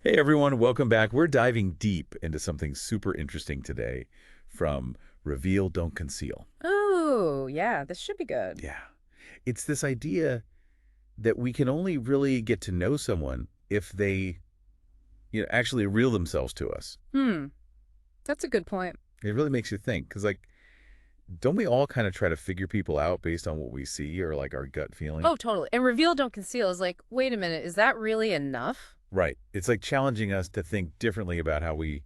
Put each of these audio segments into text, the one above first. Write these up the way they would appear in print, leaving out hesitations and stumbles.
Hey everyone, welcome back. We're diving deep into something super interesting today from Reveal, Don't Conceal. Oh, yeah, this should be good. Yeah. It's this idea that we can only really get to know someone if they, actually reveal themselves to us. Hmm, that's a good point. It really makes you think because don't we all kind of try to figure people out based on what we see or like our gut feeling? Oh, totally. And reveal, don't conceal is like, wait a minute, is that really enough? Right. It's like challenging us to think differently about how we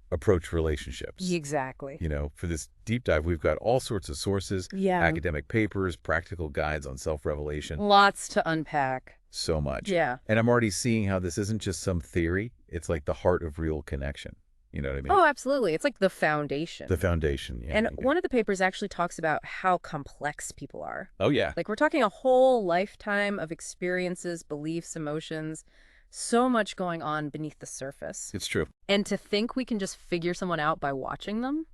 approach relationships. Exactly. For this deep dive, we've got all sorts of sources, Yeah. academic papers, practical guides on self-revelation, Lots to unpack. so much. Yeah. And I'm already seeing how this isn't just some theory. It's like the heart of real connection. You know what I mean? Oh, absolutely. It's like the foundation. The foundation. Yeah. And one of the papers actually talks about how complex people are. Oh, yeah. Like, we're talking a whole lifetime of experiences, beliefs, emotions, so much going on beneath the surface. It's true. And to think we can just figure someone out by watching them?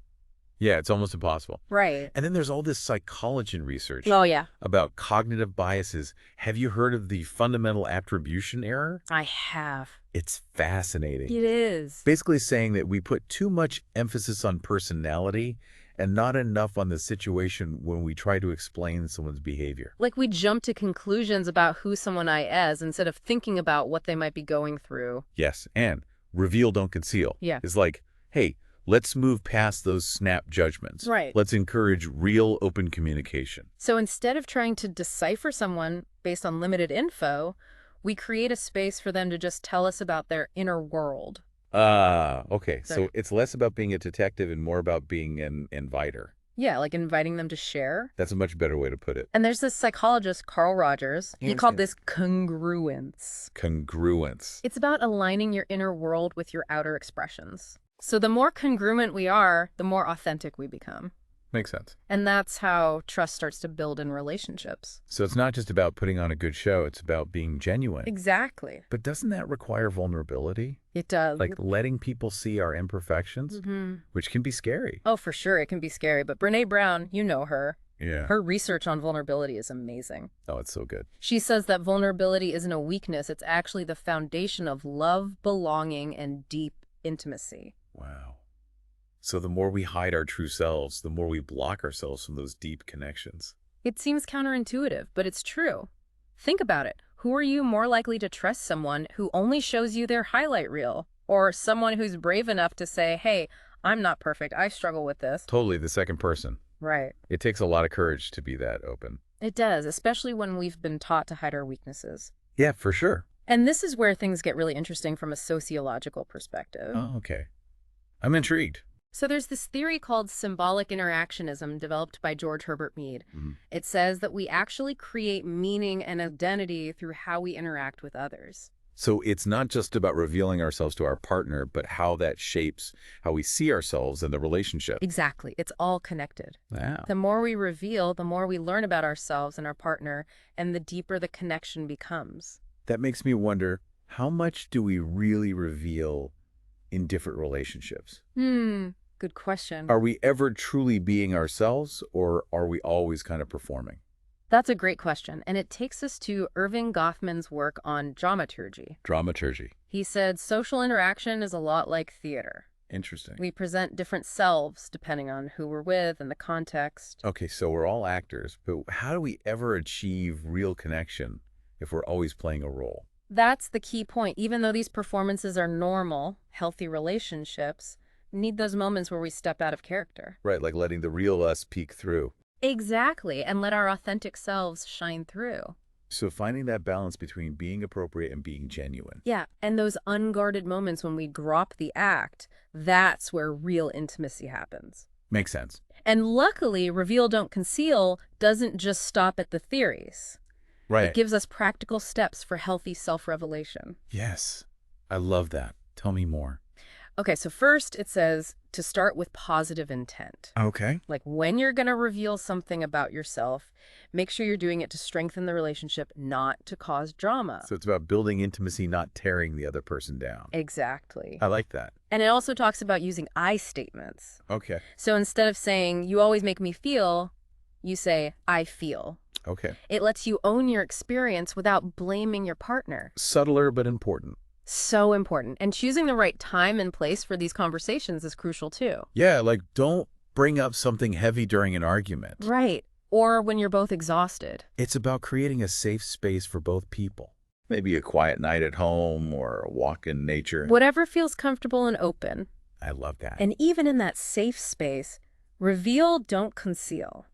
Yeah, it's almost impossible. Right. And then there's all this psychology research Oh, yeah. about cognitive biases. Have you heard of the fundamental attribution error? I have. It's fascinating. It is. Basically saying that we put too much emphasis on personality and not enough on the situation when we try to explain someone's behavior. Like we jump to conclusions about who someone is instead of thinking about what they might be going through. Yes, and reveal, don't conceal. Yeah. Is like, hey, let's move past those snap judgments. Right. Let's encourage real open communication. So instead of trying to decipher someone based on limited info, we create a space for them to just tell us about their inner world. Okay. So it's less about being a detective and more about being an inviter. Yeah, like inviting them to share. That's a much better way to put it. And there's this psychologist, Carl Rogers. He called this congruence. Congruence. It's about aligning your inner world with your outer expressions. So the more congruent we are, the more authentic we become. Makes sense. And that's how trust starts to build in relationships. So it's not just about putting on a good show, it's about being genuine. Exactly. But doesn't that require vulnerability? It does. Like letting people see our imperfections, which can be scary. Oh, for sure. It can be scary. But Brene Brown, you know her. Yeah. Her research on vulnerability is amazing. Oh, it's so good. She says that vulnerability isn't a weakness. It's actually the foundation of love, belonging, and deep intimacy. Wow. So the more we hide our true selves, the more we block ourselves from those deep connections. It seems counterintuitive, but it's true. Think about it. Who are you more likely to trust, someone who only shows you their highlight reel, or someone who's brave enough to say, hey, I'm not perfect, I struggle with this? Totally the second person. Right. It takes a lot of courage to be that open. It does, especially when we've been taught to hide our weaknesses. Yeah, for sure. And this is where things get really interesting from a sociological perspective. Oh, okay. I'm intrigued. So there's this theory called symbolic interactionism developed by George Herbert Mead. It says that we actually create meaning and identity through how we interact with others. So it's not just about revealing ourselves to our partner, but how that shapes how we see ourselves in the relationship. Exactly. It's all connected. Wow. The more we reveal, the more we learn about ourselves and our partner, and the deeper the connection becomes. That makes me wonder, how much do we really reveal in different relationships? Good question. Are we ever truly being ourselves, or are we always kind of performing? That's a great question, and it takes us to Irving Goffman's work on dramaturgy. Dramaturgy. He said social interaction is a lot like theater. Interesting. We present different selves depending on who we're with and the context. Okay, so we're all actors, but how do we ever achieve real connection if we're always playing a role? That's the key point. Even though these performances are normal, healthy relationships need those moments where we step out of character. Right, like letting the real us peek through. Exactly, and let our authentic selves shine through. So finding that balance between being appropriate and being genuine. Yeah, and those unguarded moments when we drop the act, that's where real intimacy happens. Makes sense. And luckily, Reveal, Don't Conceal doesn't just stop at the theories. Right. It gives us practical steps for healthy self-revelation. Yes. I love that. Tell me more. Okay, so first it says to start with positive intent. Okay. Like when you're going to reveal something about yourself, make sure you're doing it to strengthen the relationship, not to cause drama. So it's about building intimacy, not tearing the other person down. Exactly. I like that. And it also talks about using I statements. Okay. So instead of saying, you always make me feel, you say, I feel. Okay. It lets you own your experience without blaming your partner. Subtler but important. So important. And choosing the right time and place for these conversations is crucial too. Yeah, like don't bring up something heavy during an argument. Right. Or when you're both exhausted. It's about creating a safe space for both people. Maybe a quiet night at home or a walk in nature. Whatever feels comfortable and open. I love that. And even in that safe space, reveal, don't conceal,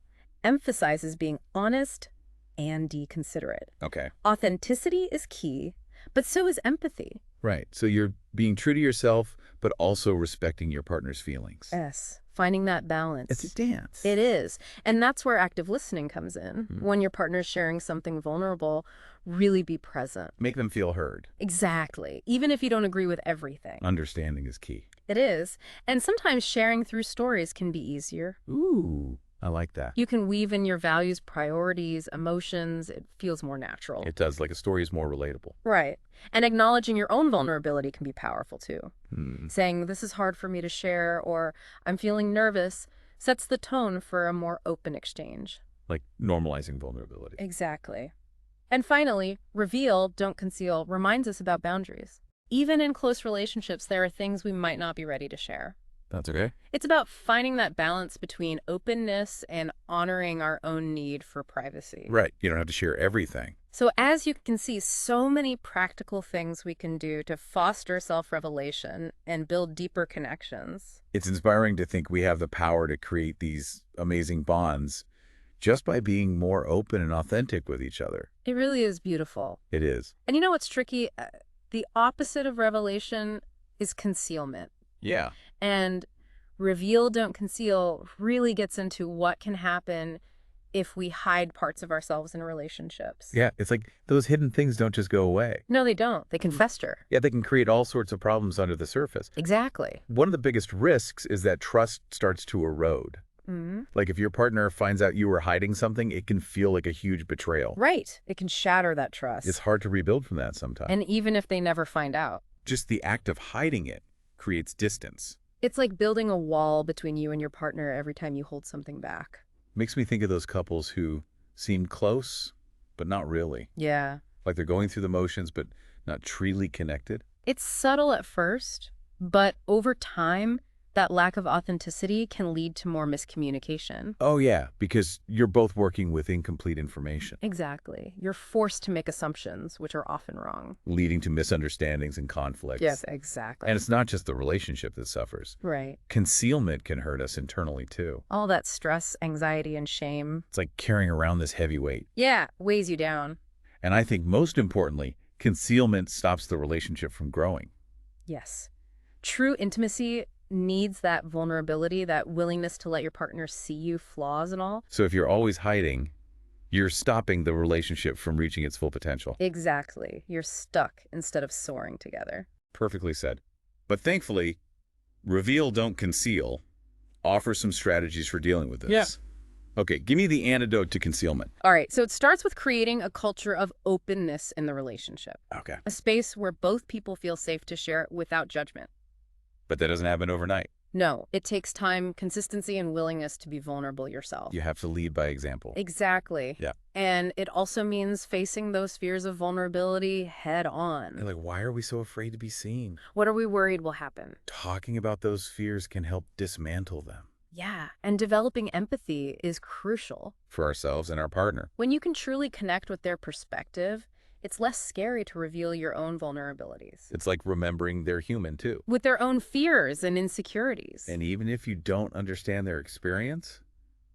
emphasizes being honest and considerate. Okay. Authenticity is key, but so is empathy. Right. So you're being true to yourself, but also respecting your partner's feelings. Yes, finding that balance. It's a dance. It is. And that's where active listening comes in. When your partner's sharing something vulnerable, really be present. Make them feel heard. Exactly. Even if you don't agree with everything. Understanding is key. It is. And sometimes sharing through stories can be easier. Ooh, I like that. You can weave in your values, priorities, emotions. It feels more natural. It does. Like a story is more relatable. Right. And acknowledging your own vulnerability can be powerful too. Hmm. Saying, this is hard for me to share, or I'm feeling nervous, sets the tone for a more open exchange. Like normalizing vulnerability. Exactly. And finally, reveal, don't conceal, reminds us about boundaries. Even in close relationships, there are things we might not be ready to share. That's okay. It's about finding that balance between openness and honoring our own need for privacy. Right. You don't have to share everything. So as you can see, so many practical things we can do to foster self-revelation and build deeper connections. It's inspiring to think we have the power to create these amazing bonds just by being more open and authentic with each other. It really is beautiful. It is. And you know what's tricky? The opposite of revelation is concealment. Yeah. And reveal, don't conceal really gets into what can happen if we hide parts of ourselves in relationships. Yeah. It's like those hidden things don't just go away. No, they don't. They can fester. Yeah, they can create all sorts of problems under the surface. Exactly. One of the biggest risks is that trust starts to erode. Mm-hmm. Like if your partner finds out you were hiding something, it can feel like a huge betrayal. Right. It can shatter that trust. It's hard to rebuild from that sometimes. And even if they never find out. Just the act of hiding it creates distance. It's like building a wall between you and your partner every time you hold something back. Makes me think of those couples who seem close, but not really. Yeah. Like they're going through the motions, but not truly connected. It's subtle at first, but over time, that lack of authenticity can lead to more miscommunication. Oh yeah, because you're both working with incomplete information, Exactly. You're forced to make assumptions, which are often wrong. leading to misunderstandings and conflicts. Yes, exactly. And it's not just the relationship that suffers. Right. Concealment can hurt us internally too. All that stress, anxiety, and shame. It's like carrying around this heavy weight. Yeah, weighs you down. And I think most importantly, concealment stops the relationship from growing. Yes. True intimacy needs that vulnerability, that willingness to let your partner see you, flaws and all. So if you're always hiding, you're stopping the relationship from reaching its full potential. Exactly. You're stuck instead of soaring together. Perfectly said. But thankfully, reveal, don't conceal offers some strategies for dealing with this. Yeah. Okay, give me the antidote to concealment. All right, so it starts with creating a culture of openness in the relationship. Okay. A space where both people feel safe to share without judgment. But that doesn't happen overnight. No, it takes time, consistency, and willingness to be vulnerable yourself. You have to lead by example. Exactly. Yeah. And it also means facing those fears of vulnerability head on. You're like, why are we so afraid to be seen? What are we worried will happen? Talking about those fears can help dismantle them. Yeah, and developing empathy is crucial. For ourselves and our partner. When you can truly connect with their perspective, it's less scary to reveal your own vulnerabilities. It's like remembering they're human too. With their own fears and insecurities. And even if you don't understand their experience,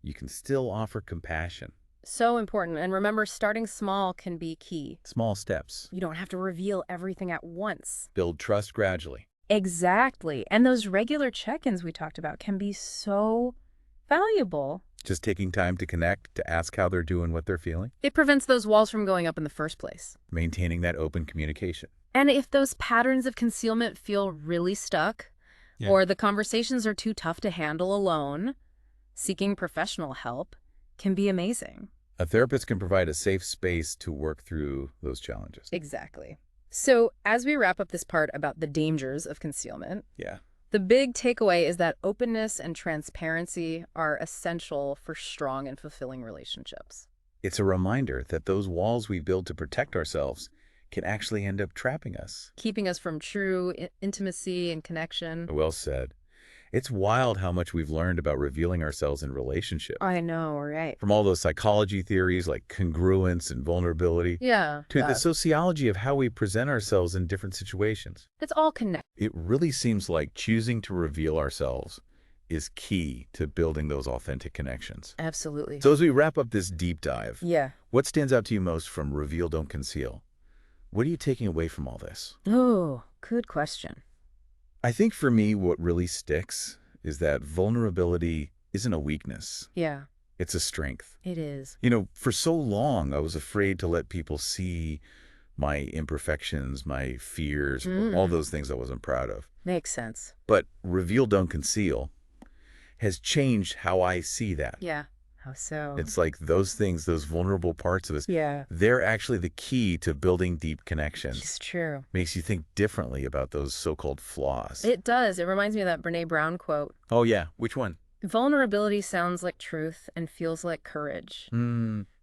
you can still offer compassion. So important. And remember, starting small can be key. Small steps. You don't have to reveal everything at once. Build trust gradually. Exactly. And those regular check-ins we talked about can be so valuable. Just taking time to connect, to ask how they're doing, what they're feeling. It prevents those walls from going up in the first place. Maintaining that open communication. And if those patterns of concealment feel really stuck, or the conversations are too tough to handle alone, seeking professional help can be amazing. A therapist can provide a safe space to work through those challenges. Exactly. So as we wrap up this part about the dangers of concealment, Yeah. the big takeaway is that openness and transparency are essential for strong and fulfilling relationships. It's a reminder that those walls we build to protect ourselves can actually end up trapping us. Keeping us from true intimacy and connection. Well said. It's wild how much we've learned about revealing ourselves in relationships. I know, right? From all those psychology theories like congruence and vulnerability Yeah. to the sociology of how we present ourselves in different situations. It's all connected. It really seems like choosing to reveal ourselves is key to building those authentic connections. Absolutely. So as we wrap up this deep dive, Yeah. what stands out to you most from Reveal, Don't Conceal? What are you taking away from all this? Oh, good question. I think for me, what really sticks is that vulnerability isn't a weakness. Yeah, It's a strength. it is. For so long, I was afraid to let people see my imperfections, my fears, all those things I wasn't proud of. Makes sense. But Reveal, Don't Conceal has changed how I see that. Yeah. How so? It's like those things, those vulnerable parts of us, Yeah. they're actually the key to building deep connections. It's true. Makes you think differently about those so-called flaws. It does. It reminds me of that Brene Brown quote. Oh, yeah. Which one? Vulnerability sounds like truth and feels like courage.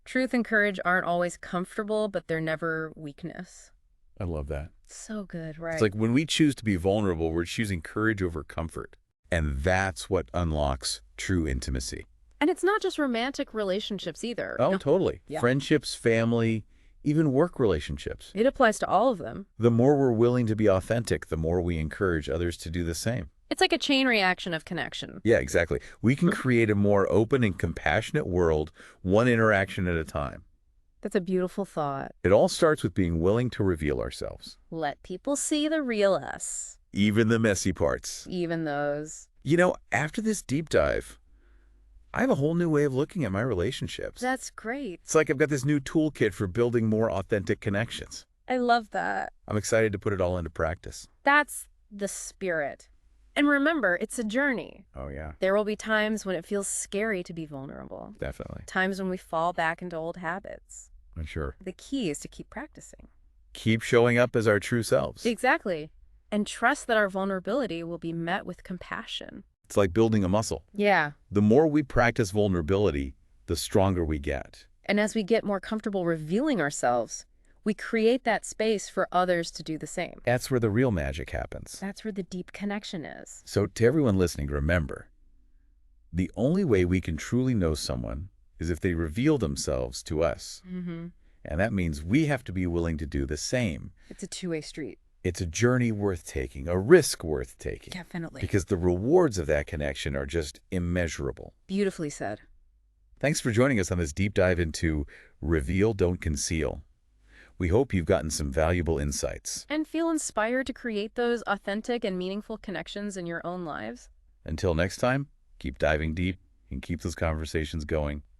Truth and courage aren't always comfortable, but they're never weakness. I love that. So good, right? It's like when we choose to be vulnerable, we're choosing courage over comfort. And that's what unlocks true intimacy. And it's not just romantic relationships either. Oh, No, totally. Yeah. Friendships, family, even work relationships. it applies to all of them. The more we're willing to be authentic, the more we encourage others to do the same. It's like a chain reaction of connection. Yeah, exactly. We can create a more open and compassionate world, one interaction at a time. That's a beautiful thought. It all starts with being willing to reveal ourselves, Let people see the real us, even the messy parts. even those. After this deep dive, I have a whole new way of looking at my relationships. That's great. It's like I've got this new toolkit for building more authentic connections. I love that. I'm excited to put it all into practice. That's the spirit. And remember, it's a journey. Oh, yeah, There will be times when it feels scary to be vulnerable. definitely. Times when we fall back into old habits. I'm sure. The key is to keep practicing. Keep showing up as our true selves. Exactly. And trust that our vulnerability will be met with compassion. It's like building a muscle. Yeah. The more we practice vulnerability, the stronger we get. And as we get more comfortable revealing ourselves, we create that space for others to do the same. That's where the real magic happens. That's where the deep connection is. So to everyone listening, remember, the only way we can truly know someone is if they reveal themselves to us. Mm-hmm. And that means we have to be willing to do the same. It's a two-way street. It's a journey worth taking, a risk worth taking. Definitely. Because the rewards of that connection are just immeasurable. Beautifully said. Thanks for joining us on this deep dive into Reveal, Don't Conceal. We hope you've gotten some valuable insights. And feel inspired to create those authentic and meaningful connections in your own lives. Until next time, keep diving deep and keep those conversations going.